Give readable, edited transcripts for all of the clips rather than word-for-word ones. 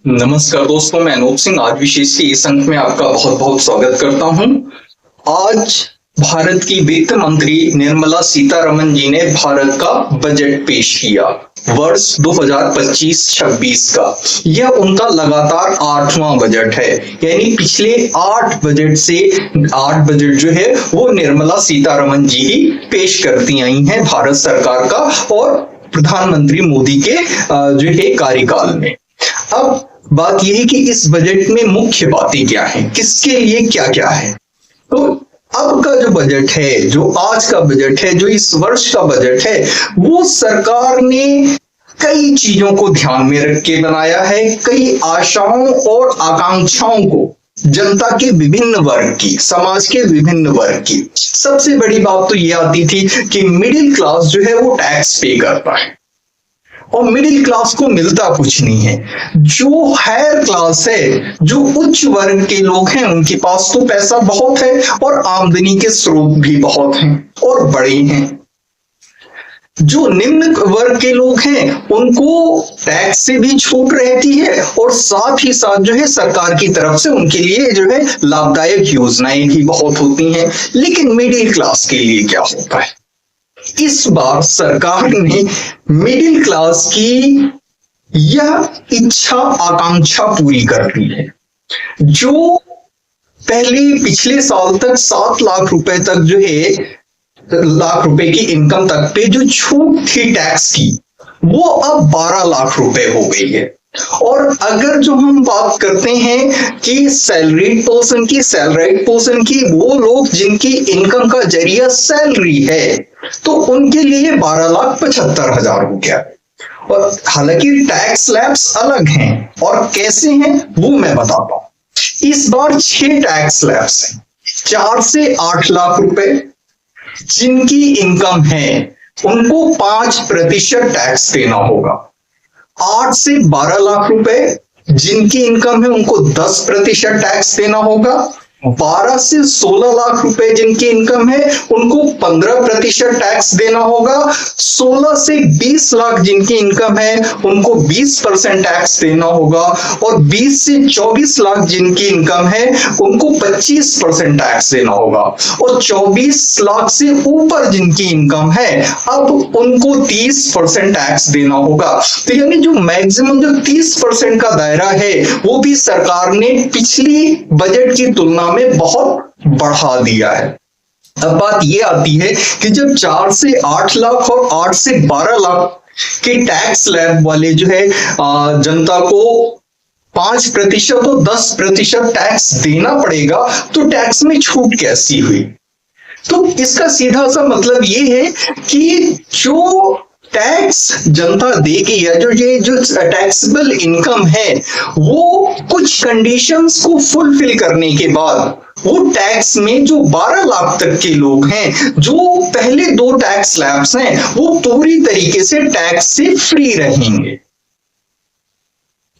नमस्कार दोस्तों, मैं अनूप सिंह आज विशेष के इस अंक में आपका बहुत बहुत स्वागत करता हूं। आज भारत की वित्त मंत्री निर्मला सीतारमण जी ने भारत का बजट पेश किया वर्ष 2025-26 का। यह उनका लगातार 8वां बजट है, यानी पिछले 8 बजट से 8 बजट जो है वो निर्मला सीतारमण जी ही पेश करती आई हैं भारत सरकार का और प्रधानमंत्री मोदी के जो है कार्यकाल में। अब बात यह है कि इस बजट में मुख्य बातें क्या हैं, किसके लिए क्या क्या है। तो अब का जो बजट है, जो आज का बजट है, जो इस वर्ष का बजट है, वो सरकार ने कई चीजों को ध्यान में रख के बनाया है। कई आशाओं और आकांक्षाओं को जनता के विभिन्न वर्ग की, समाज के विभिन्न वर्ग की, सबसे बड़ी बात तो ये आती थी कि मिडिल क्लास जो है वो टैक्स पे करता है और मिडिल क्लास को मिलता कुछ नहीं है। जो हायर क्लास है, जो उच्च वर्ग के लोग हैं, उनके पास तो पैसा बहुत है और आमदनी के स्रोत भी बहुत हैं और बड़े हैं। जो निम्न वर्ग के लोग हैं उनको टैक्स से भी छूट रहती है और साथ ही साथ जो है सरकार की तरफ से उनके लिए जो है लाभदायक योजनाएं भी बहुत होती हैं। लेकिन मिडिल क्लास के लिए क्या होता है? इस बार सरकार ने मिडिल क्लास की यह इच्छा आकांक्षा पूरी कर दी है। जो पहले पिछले साल तक 7 लाख रुपए तक जो है, लाख रुपए की इनकम तक पे जो छूट थी टैक्स की, वो अब 12 लाख रुपए हो गई है। और अगर जो हम बात करते हैं कि सैलरीड पर्सन की, वो लोग जिनकी इनकम का जरिया सैलरी है, तो उनके लिए 12,75,000 हो गया। और हालांकि टैक्स स्लैब्स अलग हैं और कैसे हैं वो मैं बताता हूं। इस बार 6 टैक्स स्लैब्स हैं, 4 से 8 लाख रुपए। जिनकी इनकम है उनको 5% टैक्स देना होगा। 8 से 12 लाख रुपए जिनकी इनकम है उनको 10% टैक्स देना होगा। 12 से 16 लाख रुपए जिनकी इनकम है उनको 15% टैक्स देना होगा। 16 से 20 लाख जिनकी इनकम है उनको 20% टैक्स देना होगा और 20 से 24 लाख जिनकी इनकम है उनको 25% टैक्स देना होगा। और 24 लाख से ऊपर जिनकी इनकम है अब उनको 30% टैक्स देना होगा। तो यानी जो मैक्सिमम जो 30% का दायरा है वो भी सरकार ने पिछली बजट की तुलना में बहुत बढ़ा दिया है। अब बात यह आती है कि जब 4 से 8 लाख और 8 से 12 लाख के टैक्स स्लैब वाले जो है जनता को 5% और 10% टैक्स देना पड़ेगा, तो टैक्स में छूट कैसी हुई? तो इसका सीधा सा मतलब ये है कि जो टैक्स जनता देगी या जो टैक्सेबल इनकम है वो कुछ कंडीशंस को फुलफिल करने के बाद वो टैक्स में जो 12 लाख तक के लोग हैं, जो पहले 2 टैक्स स्लैब्स हैं, वो पूरी तरीके से टैक्स से फ्री रहेंगे।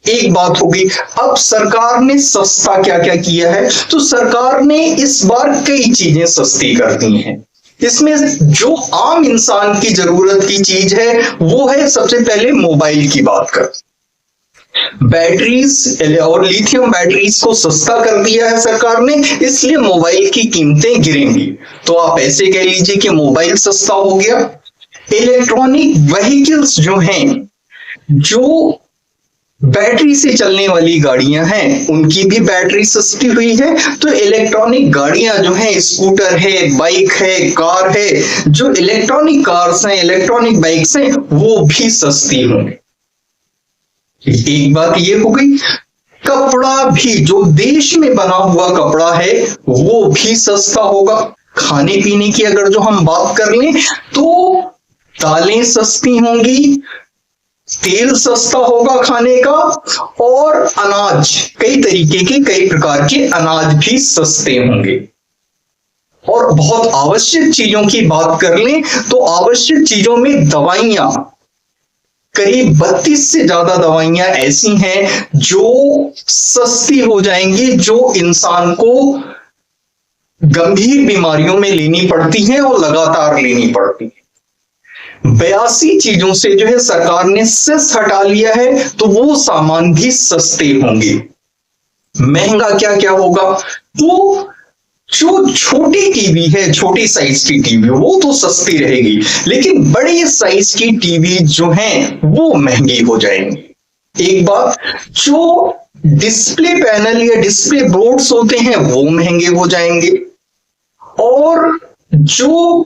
एक बात होगी। अब सरकार ने सस्ता क्या क्या किया है? तो सरकार ने इस बार कई चीजें सस्ती कर दी हैं। इसमें जो आम इंसान की जरूरत की चीज है वो है, सबसे पहले मोबाइल की बात कर। बैटरीज और लिथियम बैटरीज को सस्ता कर दिया है सरकार ने, इसलिए मोबाइल की कीमतें गिरेंगी। तो आप ऐसे कह लीजिए कि मोबाइल सस्ता हो गया। इलेक्ट्रॉनिक व्हीकल्स जो हैं, जो बैटरी से चलने वाली गाड़ियां हैं, उनकी भी बैटरी सस्ती हुई है। तो इलेक्ट्रॉनिक गाड़ियां जो हैं, स्कूटर है, बाइक है, कार है, जो इलेक्ट्रॉनिक कार्स हैं, इलेक्ट्रॉनिक बाइक्स हैं, वो भी सस्ती होंगी। एक बात ये हो गई। कपड़ा भी, जो देश में बना हुआ कपड़ा है वो भी सस्ता होगा। खाने पीने की अगर जो हम बात कर लें तो दालें सस्ती होंगी, तेल सस्ता होगा खाने का, और अनाज, कई तरीके के, कई प्रकार के अनाज भी सस्ते होंगे। और बहुत आवश्यक चीजों की बात कर लें तो आवश्यक चीजों में दवाइयां, करीब 32 से ज्यादा दवाइयां ऐसी हैं जो सस्ती हो जाएंगी, जो इंसान को गंभीर बीमारियों में लेनी पड़ती हैं और लगातार लेनी पड़ती है। 82 चीजों से जो है सरकार ने सेस हटा लिया है, तो वो सामान भी सस्ते होंगे। महंगा क्या क्या होगा? तो जो छोटी टीवी है, छोटी साइज की टीवी, वो तो सस्ती रहेगी, लेकिन बड़े साइज की टीवी जो हैं वो महंगी हो जाएंगी। एक बात, जो डिस्प्ले पैनल या डिस्प्ले बोर्ड्स होते हैं वो महंगे हो जाएंगे, और जो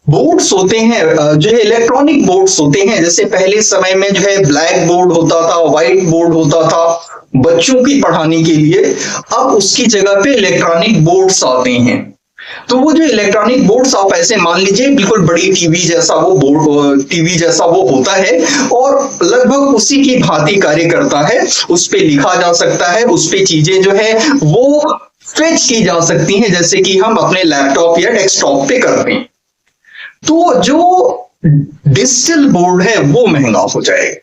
बोर्ड्स होते हैं, जो है इलेक्ट्रॉनिक बोर्ड्स होते हैं, जैसे पहले समय में जो है ब्लैक बोर्ड होता था, व्हाइट बोर्ड होता था बच्चों की पढ़ाने के लिए, अब उसकी जगह पे इलेक्ट्रॉनिक बोर्ड्स आते हैं। तो वो जो इलेक्ट्रॉनिक बोर्ड्स, आप ऐसे मान लीजिए बिल्कुल बड़ी टीवी जैसा वो बोर्ड, टीवी जैसा वो होता है, और लगभग उसी की भांति कार्य करता है। उस पे लिखा जा सकता है, उस पे चीजें जो है वो फेच की जा सकती हैं, जैसे कि हम अपने लैपटॉप या डेस्कटॉप पे करते हैं। तो जो डिजिटल बोर्ड है वो महंगा हो जाएगा।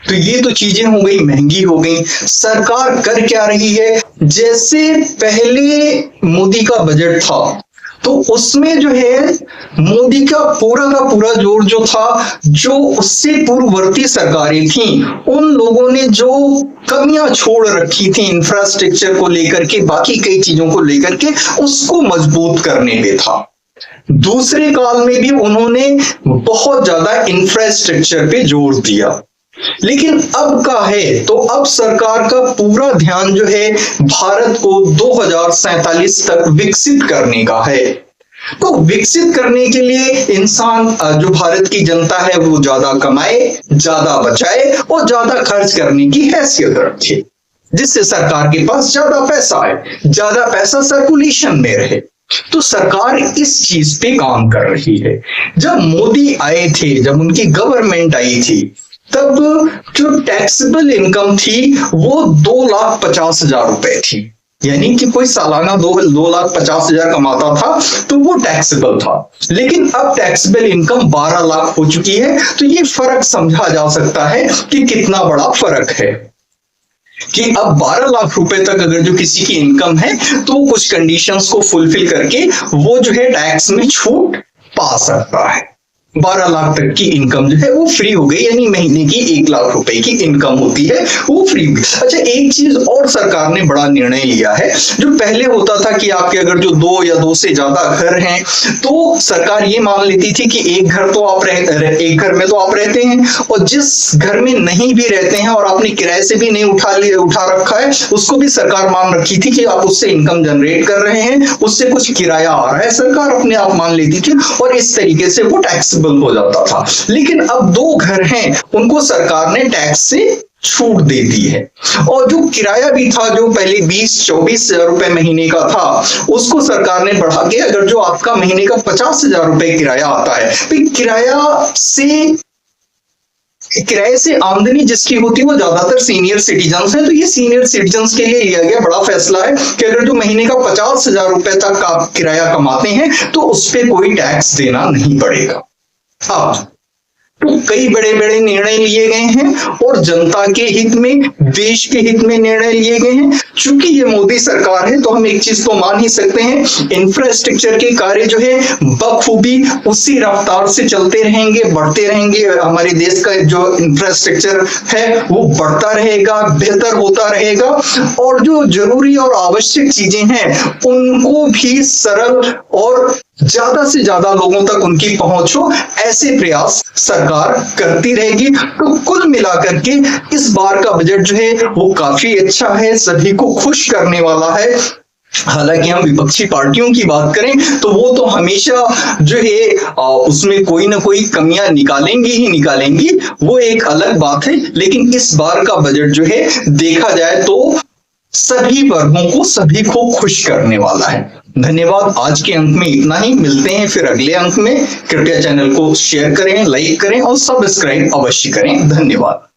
तो ये तो चीजें हो गई, महंगी हो गई। सरकार कर क्या रही है? जैसे पहले मोदी का बजट था, तो उसमें जो है मोदी का पूरा जोर जो था, जो उससे पूर्ववर्ती सरकारें थी, उन लोगों ने जो कमियां छोड़ रखी थी इंफ्रास्ट्रक्चर को लेकर के, बाकी कई चीजों को लेकर के, उसको मजबूत करने में था। दूसरे काल में भी उन्होंने बहुत ज्यादा इंफ्रास्ट्रक्चर पे जोर दिया, लेकिन अब का है तो अब सरकार का पूरा ध्यान जो है भारत को 2047 तक विकसित करने का है। तो विकसित करने के लिए इंसान, जो भारत की जनता है, वो ज्यादा कमाए, ज्यादा बचाए और ज्यादा खर्च करने की हैसियत रखे, जिससे सरकार के पास ज्यादा पैसा आए, ज्यादा पैसा सर्कुलेशन में रहे। तो सरकार इस चीज पे काम कर रही है। जब मोदी आए थे, जब उनकी गवर्नमेंट आई थी, तब जो टैक्सेबल इनकम थी वो 2,50,000 रुपए थी, यानी कि कोई सालाना 2,50,000 कमाता था तो वो टैक्सेबल था। लेकिन अब टैक्सेबल इनकम 12 लाख हो चुकी है। तो ये फर्क समझा जा सकता है कि कितना बड़ा फर्क है, कि अब 12 लाख रुपए तक अगर जो किसी की इनकम है, तो वो कुछ कंडीशंस को फुलफिल करके वो जो है टैक्स में छूट पा सकता है। 12 लाख तक की इनकम जो है वो फ्री हो गई, यानी महीने की 1 लाख रुपए की इनकम होती है वो फ्री हो गई। अच्छा, एक चीज और सरकार ने बड़ा निर्णय लिया है। जो पहले होता था कि आपके अगर जो 2 या 2 से ज्यादा घर हैं, तो सरकार ये मान लेती थी कि एक घर में तो आप रहते हैं, और जिस घर में नहीं भी रहते हैं और आपने किराए से भी नहीं उठा रखा है, उसको भी सरकार मान रखी थी कि आप उससे इनकम जनरेट कर रहे हैं, उससे कुछ किराया आ रहा है, सरकार अपने आप मान लेती थी, और इस तरीके से वो टैक्स हो जाता था। लेकिन अब 2 घर हैं, उनको सरकार ने टैक्स से छूट दे दी है। और जो किराया भी था, जो पहले 20-24 हजार रुपए महीने का था, उसको सरकार ने बढ़ा के, अगर जो आपका महीने का 50,000 रुपए किराया आता है, तो किराए से आमदनी जिसकी होती है वो ज्यादातर सीनियर सिटीजन्स हैं। तो ये सीनियर सिटीजन्स के लिए लिया गया बड़ा फैसला है कि अगर जो महीने का 50,000 रुपए तक का किराया कमाते हैं, तो उस पर कोई टैक्स देना नहीं पड़ेगा। हाँ, तो कई बड़े बड़े निर्णय लिए गए हैं, और जनता के हित में, देश के हित में निर्णय लिए गए हैं। चूंकि ये मोदी सरकार है, तो हम एक चीज तो मान ही सकते हैं, इंफ्रास्ट्रक्चर के कार्य जो है बखूबी उसी रफ्तार से चलते रहेंगे, बढ़ते रहेंगे। हमारे देश का जो इंफ्रास्ट्रक्चर है वो बढ़ता रहेगा, बेहतर होता रहेगा, और जो जरूरी और आवश्यक चीजें हैं उनको भी सरल और ज्यादा से ज्यादा लोगों तक उनकी पहुंच हो, ऐसे प्रयास सरकार करती रहेगी। तो कुल मिलाकर के इस बार का बजट जो है वो काफी अच्छा है, सभी को खुश करने वाला है। हालांकि हम विपक्षी पार्टियों की बात करें तो वो तो हमेशा जो है उसमें कोई ना कोई कमियां निकालेंगी ही निकालेंगी, वो एक अलग बात है। लेकिन इस बार का बजट जो है देखा जाए तो सभी वर्गों को, सभी को खुश करने वाला है। धन्यवाद। आज के अंक में इतना ही, मिलते हैं फिर अगले अंक में। कृपया चैनल को शेयर करें, लाइक करें और सब्सक्राइब अवश्य करें। धन्यवाद।